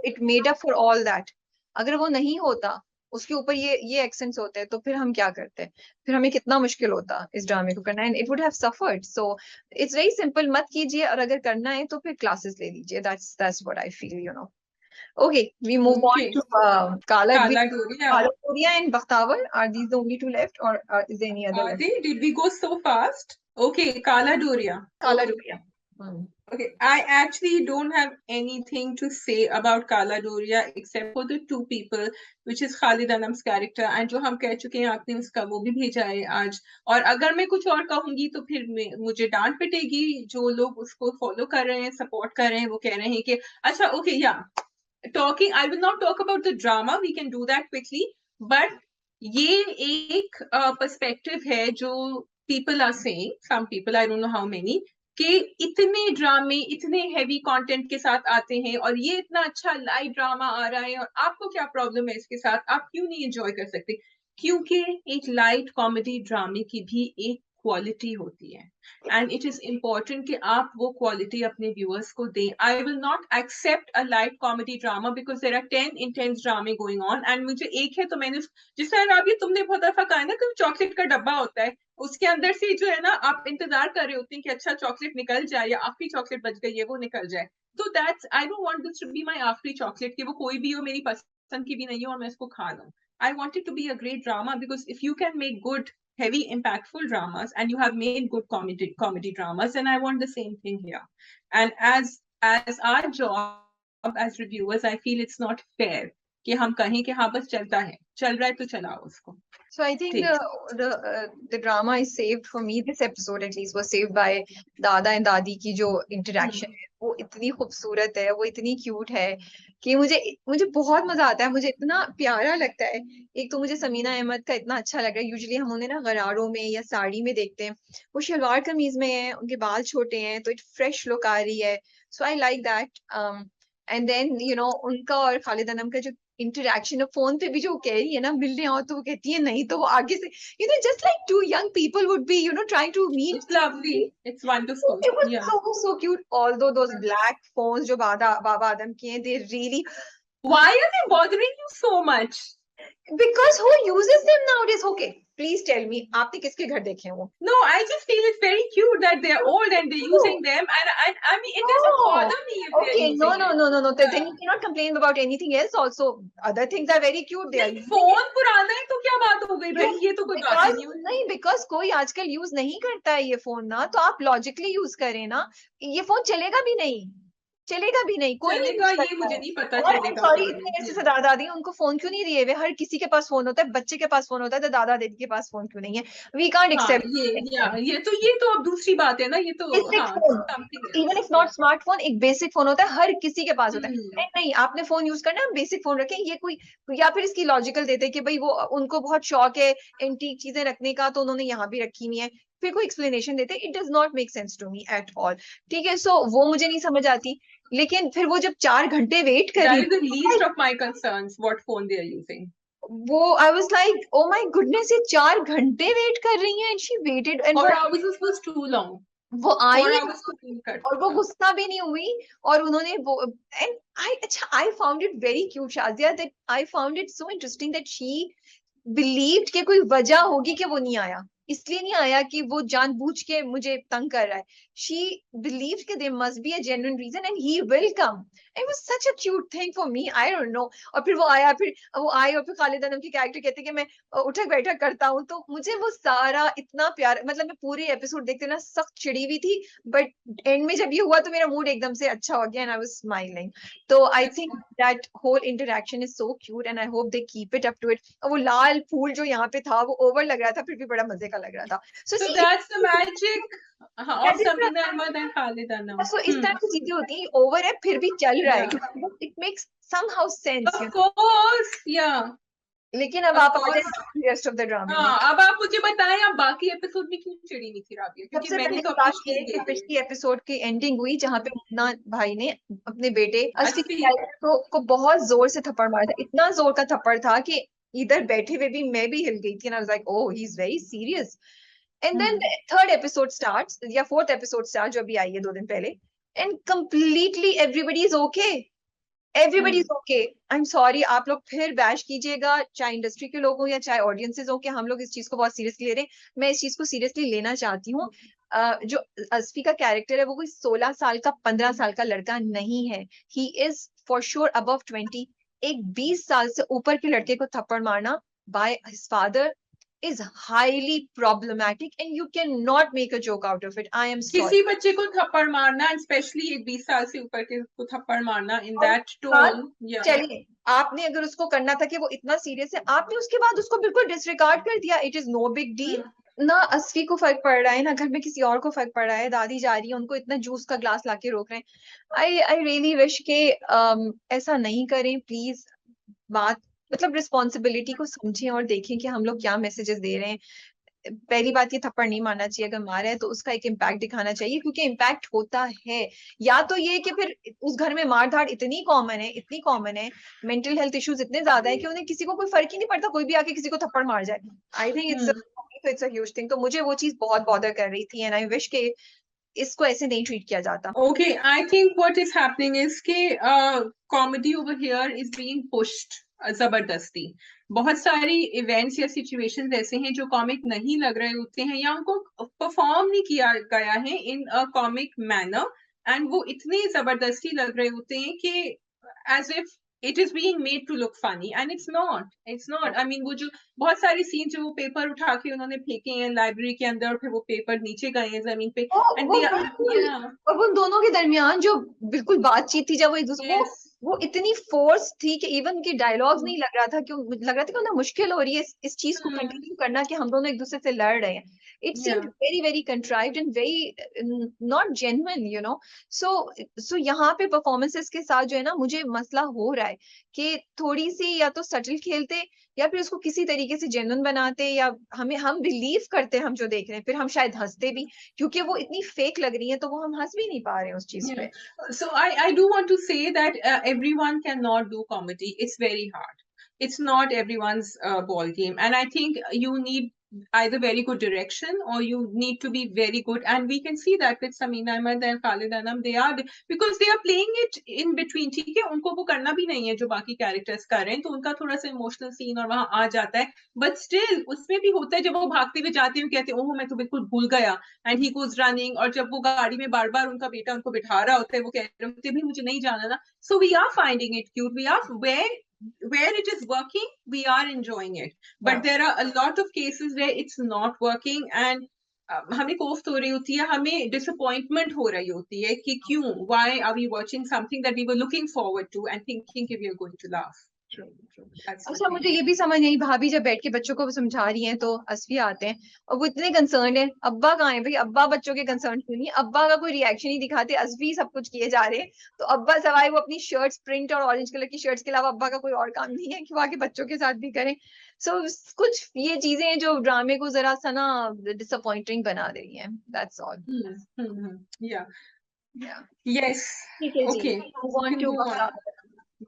it made up for all that. अगर वो नहीं होता, उसके ऊपर ये accents होते तो फिर हम क्या करते? फिर हमें कितना मुश्किल होता इस ड्रामे को करना, and it would have suffered. So it's very simple, मत कीजिए, और अगर करना है तो फिर classes ले लीजिए. That's what I feel, you know. Okay, we move on to Kala Doria and Bakhtawar. Are these the only two left, or is there any other left? Did we go so fast? Okay, Kala Doria. Okay, I actually don't have anything to say about Kala Doria except for the two people, which is Khalid Anam's character, and जो हम कह चुके हैं आपने उसका वो भी भेजा है आज. और अगर मैं कुछ और कहूंगी तो फिर मुझे डांट पिटेगी. जो लोग उसको फॉलो कर रहे हैं, सपोर्ट कर रहे हैं, वो कह रहे हैं कि अच्छा, okay, yeah. talking, I will not talk about the drama, we can do that quickly, but ये एक perspective है जो people are saying, some people, I don't know how many, कि इतने ड्रामे इतने हेवी कंटेंट के साथ आते हैं और ये इतना अच्छा लाइट ड्रामा आ रहा है और आपको क्या प्रॉब्लम है इसके साथ, आप क्यों नहीं एंजॉय कर सकते? क्योंकि एक लाइट कॉमेडी ड्रामे की भी एक क्वालिटी होती है एंड इट इज इम्पोर्टेंट कि आप वो क्वालिटी अपने व्यूअर्स को दें. I will not accept a light comedy drama because there are 10 intense ड्रामे गोइंग ऑन एंड मुझे एक है तो मैंने जिस तरह अभी तुमने बहुत दफा कहा है ना कि चॉकलेट का डब्बा होता है, उसके अंदर से जो है ना आप इंतजार कर रहे होते हैं कि अच्छा चॉकलेट निकल जाए या आखिरी चॉकलेट बच गई है वो निकल जाए. तो that's, I don't want this to be my आखिरी चॉकलेट कि वो कोई भी हो, मेरी पसंद की भी नहीं हो और मैं इसको खा लूं. I want it to be a great drama because if you can make good, heavy, impactful dramas, and you have made good comedy dramas, then I want the same thing here. And as our job as reviewers, I feel it's not fair कि हम कहें कि हाँ बस चलता है, चल रहा है तो चलाओ उसको. So I think the drama is saved for me. This episode at least was saved by दादा and दादी की जो interaction है वो इतनी खूबसूरत है, वो इतनी क्यूट है कि मुझे बहुत मजा आता है, मुझे इतना प्यारा लगता है. एक तो मुझे समीना अहमद का इतना अच्छा लग रहा है. यूजुअली हम उन्हें ना गरारों में या साड़ी में देखते हैं, वो शलवार कमीज में है, उनके बाल छोटे हैं तो एक फ्रेश लुक आ रही है. So I like that. And then उनका और खालिद अनम का जो इंटरेक्शन, फोन पे भी जो कह रही है ना मिलने आओ, तो वो कहती है नहीं, तो वो आगे से just like two young people would be trying to meet. It's lovely, it's wonderful. It was Yeah. so cute. Although those black phones जो Baba Adam के हैं, they really, why are they bothering you so much? Because who uses them nowadays? Okay, please tell me, आपने किसके घर देखे हैं वो? No, I just feel it's very cute that they're old and they're using them, and I mean it doesn't bother me if they're Okay, using no. it. Then you cannot complain about anything else. Also, other things are very cute. They are phone पुराना है तो क्या बात हो गई भाई, ये तो कोई बात नहीं है. नहीं, because कोई आजकल यूज नहीं करता है ये फोन ना, तो आप लॉजिकली यूज करें ना. ये फोन चलेगा भी नहीं, चलेगा भी नहीं, कोई चलेगा ये मुझे नहीं पता चलेगा. सॉरी, इतने ऐसे से दादा दादी उनको फोन क्यों नहीं दिए हुए? हर किसी के पास फोन होता है, बच्चे के पास फोन होता है, तो दादा दादी के पास फोन क्यों नहीं है? We can't accept. ये तो अब दूसरी बात है ना, ये तो इवन इफ नॉट स्मार्टफोन, एक बेसिक फोन होता है, हर किसी के पास होता है. नहीं, आपने फोन यूज करना है, बेसिक फोन रखें. ये कोई, या फिर इसकी लॉजिकल देते कि भाई वो उनको बहुत शौक है एंटीक चीजें रखने का, तो उन्होंने यहाँ भी रखी हुई है, फिर कोई एक्सप्लेनेशन देते. It does not make sense to me at all. ठीक है, सो वो मुझे नहीं समझ आती. लेकिन फिर वो जब 4 घंटे वेट करी, that is the least of my concerns what phone they are using. वो आई was like, oh my goodness, ये 4 घंटे वेट कर रही है. And she weighted and 4 hours was too long. वो आई 4 hours और वो गुस्सा भी नहीं हुई. और उन्होंने वो, and I found it very cute, Shazia, that I found it so interesting that she believed कि कोई वजह होगी कि वो नहीं आया. इसलिए नहीं आया कि वो जानबूझ के मुझे तंग कर रहा है. शी बिलीव्ड कि there must be a genuine reason and he will come. It was such a cute thing for me, I don't know. और फिर वो आया, फिर वो आई, और फिर खालिद अनम की कैरेक्टर कहते कि मैं उठक बैठक करता हूँ. तो मुझे वो सारा इतना प्यार, मतलब मैं पूरे एपिसोड देखते ना सख्त चिड़ी हुई थी, बट एंड में जब ये हुआ तो मेरा मूड एकदम से अच्छा हो गया एंड आई वाज स्माइलिंग. तो I think that whole interaction is so cute and I hope they keep it up to it. वो लाल फूल जो यहाँ पे था वो ओवर लग रहा था, फिर भी बड़ा मजे का लग रहा था. So that's the magic of Sameena Ahmed and Khalid Anam. So इस तरह की चीजें होती हैं, ओवर है फिर भी चल रहा है. It makes somehow sense. Of course, yeah. लेकिन अब आप रेस्ट ऑफ द ड्रामा. अब आप मुझे बताएं, आप बाकी एपिसोड में क्यों चिड़ी नहीं थी राबिया? क्योंकि मैंने तो पिछली एपिसोड की एंडिंग हुई जहाँ पे मुन्ना भाई ने अपने बेटे असफी को बहुत जोर से थप्पड़ मारा था. इतना जोर का थप्पड़ था कि इधर बैठे हुए भी मैं भी हिल गई थी. I was like, oh, he is very serious. And then third episode starts या फोर्थ एपिसोड स्टार्ट जो अभी आई है 2 दिन पहले, and completely everybody is okay. Everybody is okay. I am sorry, आप लोग फिर बैश कीजिएगा, चाहे इंडस्ट्री के लोग हो या चाहे ऑडियंसेस हो, कि हम लोग इस चीज को बहुत सीरियसली ले रहे हैं. मैं इस चीज को सीरियसली लेना चाहती हूँ. जो असफी का कैरेक्टर है वो कोई 16 साल का 15 साल का लड़का नहीं है. He is for sure above 20. एक 20 साल से ऊपर के लड़के को थप्पड़ मारना by his father is highly problematic and you cannot make a joke out of it. I am sorry. किसी बच्चे को थप्पड़ मारना, स्पेशली एक 20 साल से ऊपर के को थप्पड़ मारना in that tone. चलिए, आपने अगर उसको करना था कि वो इतना सीरियस है, आपने उसके बाद उसको बिल्कुल डिसरिगार्ड कर दिया. It is no big deal. ना असफी को फर्क पड़ रहा है, ना घर में किसी और को फर्क पड़ रहा है। दादी जा रही है, उनको इतना जूस का ग्लास लाके रोक रहे हैं। आई रियली विश के ऐसा नहीं करें प्लीज। बात मतलब रिस्पॉन्सिबिलिटी को समझें और देखें कि हम लोग क्या मैसेजेस दे रहे हैं। पहली बात, ये थप्पड़ नहीं मारना चाहिए, अगर मारा है तो उसका एक इम्पैक्ट दिखाना चाहिए, क्योंकि इम्पैक्ट होता है। या तो ये कि फिर उस घर में मार धाड़ इतनी कॉमन है, इतनी कॉमन है, मेंटल हेल्थ इश्यूज इतने ज्यादा है कि उन्हें किसी को कोई फर्क ही नहीं पड़ता, कोई भी आके किसी को थप्पड़ मार जाए। I think it's a huge thing. तो मुझे वो चीज बहुत बॉदर कर रही थी, एंड आई विश के इसको ऐसे नहीं ट्रीट किया जाता। Okay, I think what is happening is कि comedy over here is being pushed जबरदस्ती। बहुत सारी इवेंट्स या सिचुएशंस ऐसे हैं जो कॉमिक नहीं लग रहे होते हैं या उनको परफॉर्म नहीं किया गया है in a comic manner, and वो इतने जबरदस्ती लग रहे होते हैं कि as if it is being made to look funny, and it's not I mean वो जो बहुत सारी सीन जो वो पेपर उठा के उन्होंने फेंके हैं लाइब्रेरी के अंदर और फिर वो पेपर नीचे गए हैं जमीन पे, एंड वो दे बिल्कुल, yeah, और उन दोनों के दरमियान जो बिल्कुल बातचीत थी, जब वो एक दूसरे yes, वो इतनी फोर्स थी कि इवन उनकी डायलॉग्स नहीं लग रहा था, कि लग रहा था कि उन्हें मुश्किल हो रही है इस चीज को कंटिन्यू करना, कि हम दोनों एक दूसरे से लड़ रहे हैं। It seemed yeah. Very very contrived and very not genuine, you know. So so यहाँ पे परफॉर्मेंसेस के साथ जो है ना, मुझे मसला हो रहा है कि थोड़ी सी या तो सटल खेलते, या फिर उसको किसी तरीके से जेन्युइन बनाते, या हम बिलीव करते हैं हम जो देख रहे हैं, फिर हम शायद हंसते भी, क्योंकि वो इतनी फेक लग रही है, तो वो हम हंस भी नहीं पा रहे हैं उस चीज Yeah. पे। So I do want to say that everyone cannot do comedy. It's very hard. It's not everyone's ball game, and I think you need either very good direction or you need to be very good. And we can see that with Samina Ahmed and Khalid Anam, they are because they are playing it in between. ठीक है, उनको वो करना भी नहीं है जो बाकी कैरेक्टर्स कर रहे हैं, तो उनका थोड़ा सा इमोशनल सीन और वहां आ जाता है, बट स्टिल उसमें भी होता है जब वो भागते हुए जाते हैं कहते हैं ओह मैं तो बिल्कुल भूल गया, एंड ही गोज रनिंग, और जब वो गाड़ी में बार बार उनका बेटा उनको बिठा रहा होता है वो कह रहे होते भी मुझे नहीं जाना ना, so we are finding it cute, we are where it is working we are enjoying it, but there are a lot of cases where it's not working, and हमें कोफ्त हो रही होती है, हमें डिसअपॉइंटमेंट हो रही होती है कि क्यों, why are we watching something that we were looking forward to and thinking we are going to laugh. That's the अच्छा, thing. मुझे ये भी समझ नहीं, भाभी जब बैठ के बच्चों को समझा रही हैं तो असफी आते हैं और वो इतने कंसर्न है, अब्बा कहाँ है भाई, अब्बा बच्चों के कंसर्न क्यों नहीं, अब्बा का कोई रिएक्शन नहीं दिखाते, असफी सब कुछ किए जा रहे हैं। तो अब्बा सवाए वो अपनी शर्ट्स, प्रिंट और ऑरेंज कलर की शर्ट्स के अलावा अब्बा का कोई और काम नहीं है कि वो आके बच्चों के साथ भी करें। सो कुछ ये चीजें हैं जो ड्रामे को जरा सा ना डिसअपॉइंटिंग बना दे रही है, दैट्स ऑल। Yeah. या Yes. ठीक है जी, Okay. Move We on can to go on. बकरा।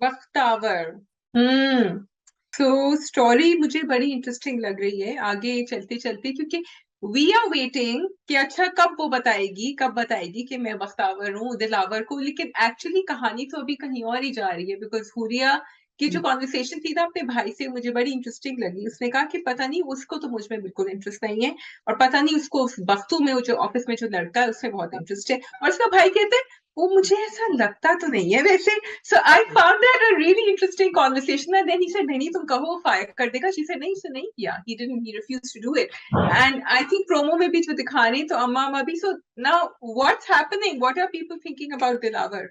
बख्तावर। हम्म। तो स्टोरी मुझे बड़ी इंटरेस्टिंग लग रही है आगे चलते चलते, क्योंकि वी आर वेटिंग कि अच्छा कब वो बताएगी, कब बताएगी कि मैं बख्तावर हूँ दिलावर को, लेकिन एक्चुअली कहानी तो अभी कहीं और ही जा रही है, बिकॉज हुरिया की जो कॉन्वर्सेशन थी ना अपने भाई से मुझे बड़ी इंटरेस्टिंग लगी। उसने कहा कि पता नहीं उसको तो मुझ में बिल्कुल इंटरेस्ट नहीं है, और पता नहीं उसको उस बख्तू में वो जो ऑफिस में जो लड़का है उसमें बहुत इंटरेस्ट है, और उसका भाई कहता है वो मुझे ऐसा लगता तो नहीं है वैसे। So I found that a really interesting conversation. And then he said, नहीं तुम कहो फायर कर देगा। She said नहीं उसने नहीं किया. He refused to do it. And I think promo में भी जो दिखा रहे हैं तो अम्मा अम्मा भी। So now what's happening? What are people thinking about Dilavar?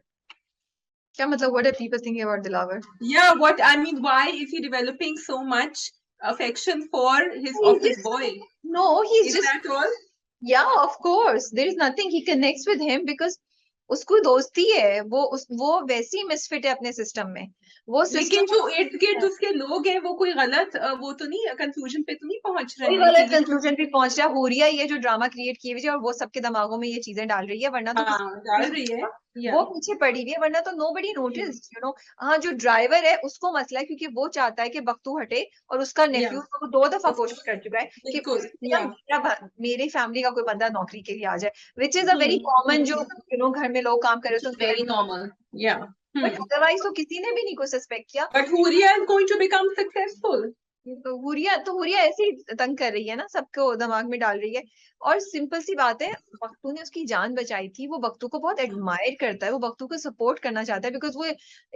क्या मतलब, what are people thinking about Dilawar? Yeah, what I mean, why is he developing so much affection for his He's office just boy? no, he's Is just that all? yeah, of course. There is nothing he connects with him because उसको दोस्ती है, वो वैसी misfit है अपने system में, वो लेकिन सिस्टम जो इर्द गिर्द उसके लोग हैं वो कोई गलत वो तो नहीं कंक्लूजन पे तो नहीं पहुंच रहे कोई हैं कि गलत ये। कंक्लूजन पे पहुंच रहा है। हुरिया ये जो ड्रामा क्रिएट किए हुए है और वो सबके दिमागों में ये चीजें डाल रही है, वरना तो किसी हाँ डाल रही है। वो या पीछे पड़ी हुई है, वरना तो नोबडी नोटिस, यू नो। हाँ, जो ड्राइवर है उसको मसला है, क्योंकि वो चाहता है कि बख्तू हटे, और उसका या नेफ्यू वो 2 दफा कोशिश कर चुका है कि बिल्कुल उससे ना या मेरी फैमिली का कोई बंदा नौकरी के लिए आ जाए, which is a very common, जो यू नो घर में लोग काम करे तो वेरी नॉर्मल या बट अदरवाइज तो किसी ने भी नहीं को सस्पेक्ट किया। But Huriya is going to become successful. तो हुरिया ऐसे ही तंग कर रही है ना, सबको दिमाग में डाल रही है। और सिंपल सी बात है, बख्तू ने उसकी जान बचाई थी, वो बख्तू को बहुत एडमायर करता है, वो बख्तू को सपोर्ट करना चाहता है, बिकॉज वो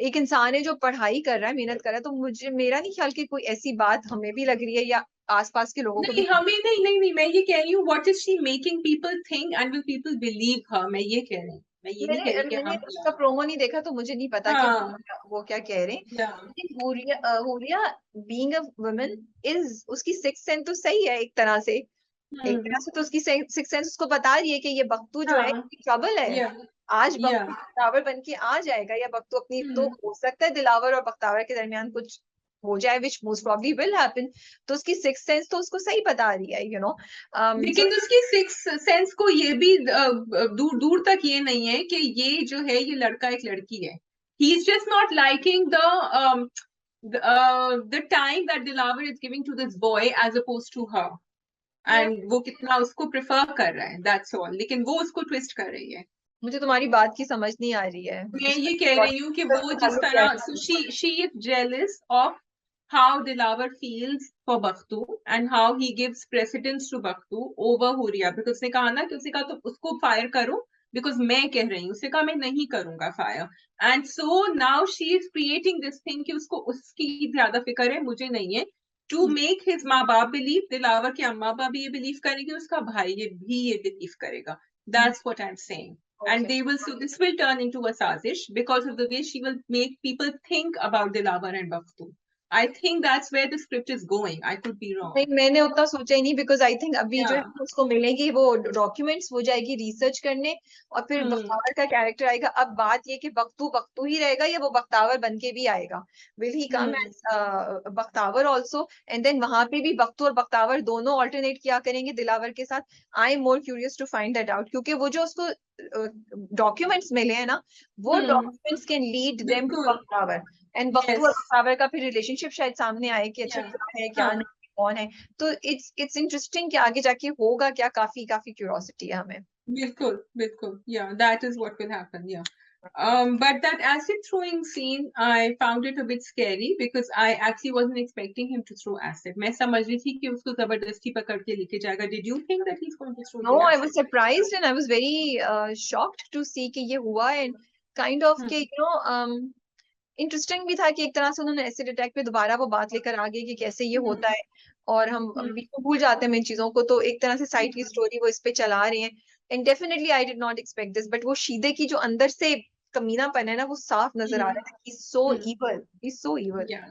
एक इंसान है जो पढ़ाई कर रहा है, मेहनत कर रहा है। तो मुझे मेरा नहीं ख्याल कि कोई ऐसी बात हमें भी लग रही है या आसपास के लोगों को भी। नहीं हमें नहीं मैं ये कह रही हूँ what is she making people think and will people believe her, मैं ये कह रही हूँ, मैं ये नहीं कह रही कि मैंने हम। उसका प्रोमो नहीं देखा, तो मुझे नहीं पता कि हाँ वो क्या कह रहे हैं। या लेकिन Huriya being a woman is, उसकी सिक्स सेंस तो सही है एक तरह से, एक तरह से तो उसकी सिक्स सेंस उसको बता रही है कि ये बख्तू जो है हाँ ट्रबल है, या आज या बख्तू बख्तावर बन के आ जाएगा, या बख्तू अपनी, तो हो सकता है दिलावर और बख्तावर के दरमियान कुछ हो जाए, which most probably will happen. तो उसकी सिक्स सेंस तो उसको सही बता रही है, सो लेकिन उसकी सिक्स सेंस को ये भी दूर दूर तक ये नहीं है कि ये जो है ये लड़का एक लड़की है. He is just not liking the time that Dilawar is giving to this boy as opposed to her. And वो कितना उसको प्रेफर कर रहा है, that's all. लेकिन वो उसको ट्विस्ट कर रही है. मुझे तुम्हारी बात की समझ नहीं आ रही है, मैं उसका ये कह रही हूँ कि वो जिस ताल्लुक क्या तरह, है? so she is jealous of how Dilawar feels for Bakhtu and how he gives precedence to Bakhtu over Huria, because उसने कहा ना कि उसने कहा तो उसको फायर करो, because मैं कह रही हूँ, उसने कहा मैं नहीं करूंगा fire. And so now she is creating this thing कि उसको उसकी ज्यादा फिक्र है, मुझे नहीं है, to make his माँ बाप believe, दिलावर के अम्मा बाप भी ये बिलीव करेंगे, उसका भाई ये भी ये बिलीव करेगा. That's what I'm saying. And Okay. they will, so this will turn into a sazish because of the way she will make people think about Dilawar and Bakhtu. I think that's where the script is going. I could be wrong. नहीं, मैंने उतना सोचा ही नहीं, because I think अभी जो है Yeah. उसको मिलेगी वो डॉक्यूमेंट्स, वो जाएगी रिसर्च करने, और फिर बख्तावर का कैरेक्टर आएगा। अब बात ये कि बख्तू बख्तू ही रहेगा या वो बख्तावर बन के भी आएगा, will he come as Bakhtawar also, and then वहां पे भी बख्तू और बख्तावर दोनों ऑल्टरनेट किया करेंगे दिलावर के साथ। I am more curious to find that out, क्योंकि वो जो उसको डॉक्यूमेंट्स मिले हैं ना, वो documents can lead them to बिल्कुल. Bakhtawar, and Bakhtu Yes. और बख्तावर का फिर रिलेशनशिप शायद सामने आए कि अच्छा Yeah. क्या है क्या हाँ. नहीं, कौन है। तो इट्स इंटरेस्टिंग कि आगे जाके होगा क्या, काफी काफी क्यूरियोसिटी है हमें। बिल्कुल, बिल्कुल. Yeah, that is what will happen. Yeah. But that acid throwing scene, I found it a bit scary because I actually wasn't expecting him to throw acid. मैं समझ रही थी कि उसको जबरदस्ती पकड़ के लेके जाएगा. Did you think that he's going to throw no, the I was acid? Surprised and I was very shocked to see कि ये हुआ, एंड काइंड ऑफ के इंटरेस्टिंग भी था कि एक तरह से उन्होंने एसिड अटैक पे दोबारा वो बात लेकर आ गई कि कैसे ये होता है, और हम बीच में भूल जाते हैं इन चीजों को, तो एक तरह से साइड की स्टोरी वो इस पे चला रहे हैं। And definitely I did not expect this, but वो शीदे की जो अंदर से कमीनापन है ना, वो साफ नजर आ रहा है। ही सो evil, he so evil. Yeah.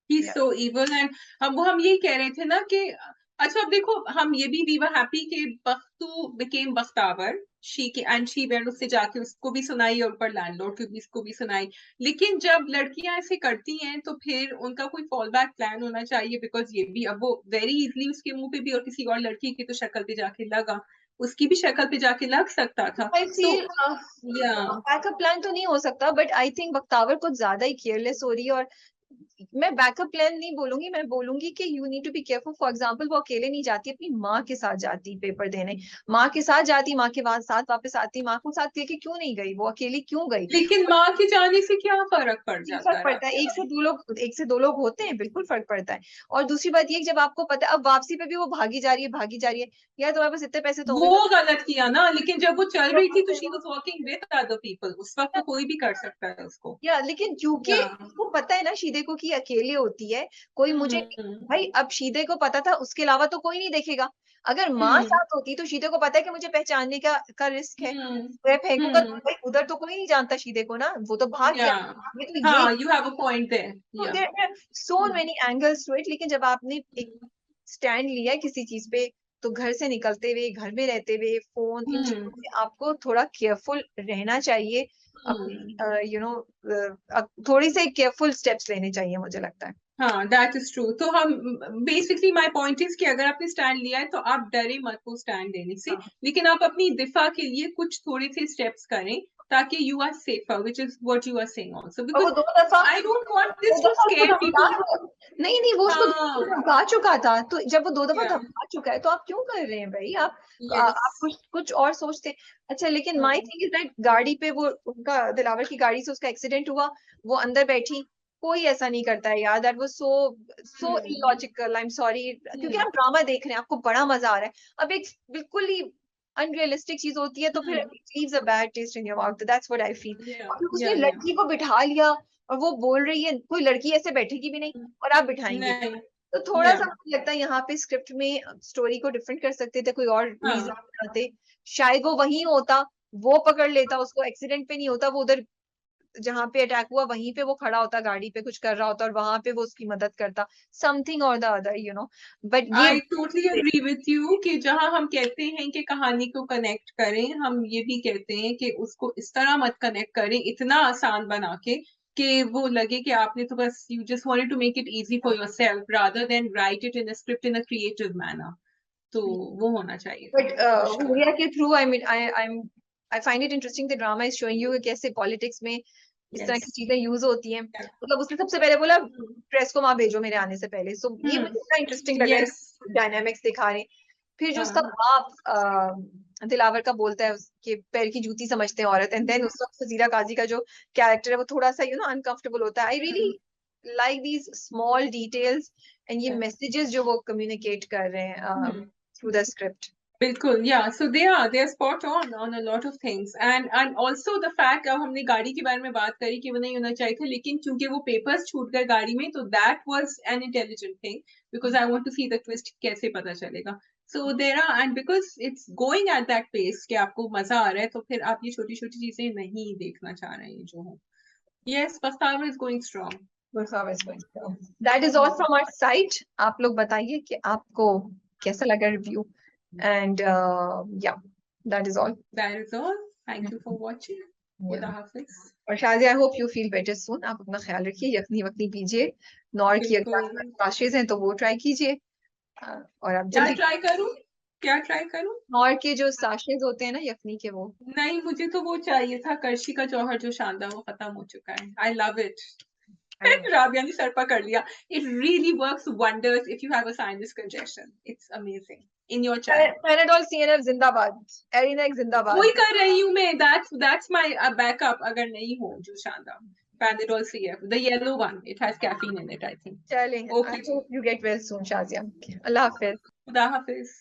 He's so evil. And हम यही कह रहे थे ना कि अच्छा अब देखो, हम ये भी we were happy कि बख्तू became बख्तावर, she went उससे जाके उसको भी सुनाई और ऊपर लैंडलॉर्ड को भी, इसको भी सुनाई. लेकिन जब लड़कियां ऐसे करती हैं तो फिर उनका कोई फॉल बैक प्लान होना चाहिए, बिकॉज ये भी अब वो वेरी इजली उसके मुंह पे भी और किसी और लड़की की तो शक्ल पे जाके लगा, उसकी भी शक्ल पे जाके लग सकता था. आई तो फील या बैकअप प्लान तो नहीं हो सकता, बट आई थिंक बख्तावर कुछ ज्यादा ही केयरलेस हो रही है। और मैं बैकअप प्लान नहीं बोलूंगी, मैं बोलूंगी कि you need to be careful. For example, वो अकेले नहीं जाती, अपनी माँ के साथ जाती पेपर देने, माँ के साथ जाती, माँ के बाद साथ वापस आती, माँ को साथ लेके क्यों नहीं गई, वो अकेली क्यों गई? लेकिन माँ के जाने से क्या फर्क पड़ जाता फर्क है पड़ता है, राबिया? एक से दो लोग होते हैं, बिल्कुल फर्क पड़ता है। और दूसरी बात ये कि जब आपको पता है अब वापसी पे भी वो भागी जा रही है, भागी जा रही है, यार तुम्हारे पास इतने पैसे तो होंगे, वो गलत किया ना, लेकिन जब वो चल रही थी तो she was walking with other people, उस वक्त तो कोई भी कर सकता है उसको. या लेकिन क्योंकि या उसको पता है ना शीदे को कि अकेले होती है, कोई मुझे, हम्म भाई अब शीदे को पता था उसके अलावा तो कोई नहीं देखेगा। अगर माँ हम्म साथ होती तो शीदे को पता है कि मुझे पहचानने का रिस्क है, हम्म मैं फेंकूंगा तो हम्म भाई उधर तो कोई नहीं जानता शीदे को ना, वो तो भाग या गया। ये तो ये हाँ, you have a point there. तो या there are so many angles to it. लेकिन जब आपने एक स्टैंड लिया है किसी चीज पे, तो घर से निकलते हुए, घर में रहते हुए, फोन, इन चीजों से आपको थोड़ा केयरफुल रहना चाहिए, अपनी थोड़ी से केयरफुल स्टेप्स लेने चाहिए, मुझे लगता है। हाँ, दैट इज ट्रू. तो हम बेसिकली माय पॉइंट इज कि अगर आपने स्टैंड लिया है तो आप डरे मत वो स्टैंड लेने से, हाँ। लेकिन आप अपनी दिफा के लिए कुछ थोड़े से स्टेप्स करें ताकि you are safer, which is what you are saying also, और वो बिकॉज दो दफा I don't want to this two दफा उसको स्केयर धमका, पीपल. नहीं नहीं, वो उसको हाँ. धमका चुका था, तो जब वो दो दफा या धमका चुका है तो आप क्यों कर रहे हैं भाई? यस. आप कुछ कुछ और सोचते। अच्छा, लेकिन माई थिंग इज दैट गाड़ी पे वो उनका दिलावर की गाड़ी से उसका एक्सीडेंट हुआ, वो अंदर बैठी, कोई ऐसा नहीं करता है यार। That was so so illogical, I am sorry, क्योंकि आप ड्रामा देख रहे हैं, आपको बड़ा मजा आ रहा है। अब एक बिल्कुल ही अनरियलिस्टिक चीज होती है तो फिर it leaves a bad taste in your mouth, that's what I feel. या और फिर उसने या लड़की को बिठा लिया, और वो बोल रही है कोई लड़की ऐसे बैठेगी भी नहीं, और आप बिठाएंगे। नहीं. तो थोड़ा या सा मुझे लगता है यहाँ पे स्क्रिप्ट में स्टोरी को डिफरेंट कर सकते थे, कोई और रीजन हाँ. बनाते, शायद वो वहीं होता, वो पकड़ लेता उसको, एक्सीडेंट पे नहीं होता, वो उधर जहाँ पे अटैक हुआ वहीं पे वो खड़ा होता, गाड़ी पे कुछ कर रहा होता और वहां पे वो उसकी मदद करता, समथिंग और the other, you know. But ये I totally agree with you कि जहां हम कहते हैं कि कहानी को कनेक्ट करें, हम ये भी कहते हैं कि उसको इस तरह मत कनेक्ट करें, इतना आसान बना के कि वो लगे कि आपने तो बस you just wanted to make it easy for yourself rather than write it in a script in a creative manner. तो वो होना चाहिए था बट for sure. हुरिया के through I find it interesting that drama is showing you कैसे politics में इस तरह की Yes. चीजें यूज होती हैं। Yeah. मतलब उसने सबसे पहले बोला प्रेस को वहां भेजो मेरे आने से पहले, सो ये Hmm. मुझे इतना इंटरेस्टिंग लगा, Yes. डायनामिक्स दिखा रहे हैं। फिर जो उसका हाँ. बाप दिलावर का बोलता है उसके पैर की जूती समझते हैं औरत, एंड देन उस वक्त फजीला काजी का जो कैरेक्टर है वो थोड़ा सा अनकंफर्टेबल होता है। I really like these small details and ये मैसेजेस जो वो कम्युनिकेट कर रहे हैं थ्रू द स्क्रिप्ट। बिल्कुल, yeah, so they are spot on a lot of things, and also the fact, अब हमने गाड़ी के बारे में बात करी कि वो नहीं होना चाहिए था, लेकिन चूंकि वो पेपर्स छूट गए गाड़ी में, तो that was an intelligent thing because I want to see the twist कैसे पता चलेगा। So there are, and because it's going at that pace कि आपको मजा आ रहा है, तो फिर आप ये छोटी छोटी चीजें नहीं देखना चाह रहे हैं जो हो। Yes, Pastava is going strong. That is all from our side. आप लोग बताइए कि आपको कैसा लगा रिव्यू, एंड या that is all. That is all. Thank you for watching. खुदा Yeah. हाफिज। और Shazia, I hope you feel better soon. आप अपना ख्याल रखिए, यखनी वखनी पीजिए, नॉर की अगर बिल्कुल। साशेज हैं तो वो ट्राई कीजिए, और आप क्या जल्दी ट्राई करूं? क्या ट्राई करूं? नॉर के जो साशेज होते हैं ना यखनी के, वो नहीं, मुझे तो वो चाहिए था कर्शी का जौहर जो शानदार, वो खत्म हो चुका है। I love it. राबिया ने सर पकड़ लिया। It really works wonders if you have a sinus congestion. It's amazing in your chai. Paradol CNF जिंदाबाद, एरिनेक जिंदाबाद। वही कर रही हूँ मैं। That's my backup अगर नहीं हो जो शानदार। Panadol CF, the yellow one. It has caffeine in it, I think. चलें, I Okay. Hope you get well soon Shazia. अल्लाह हाफिज। खुदा हाफिज।